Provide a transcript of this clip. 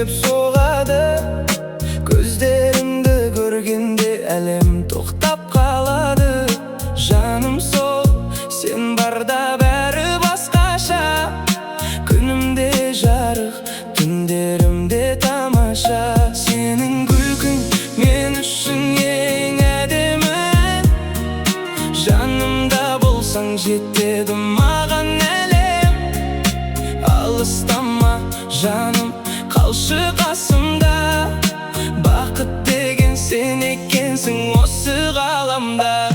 деп соғады. Көздерімді көргенде әлем тоқтап қалады. Жаным сол, сен барда бәрі басқаша. Күнімде жарық, түндерімде тамаша. Сенің күлкің мен үшін ең әдемі. Жанымда болсаң жетеді маған әлем. Алыстама жаным, қалшы қасымда. Бақыт деген сен екенсің осы ғаламда.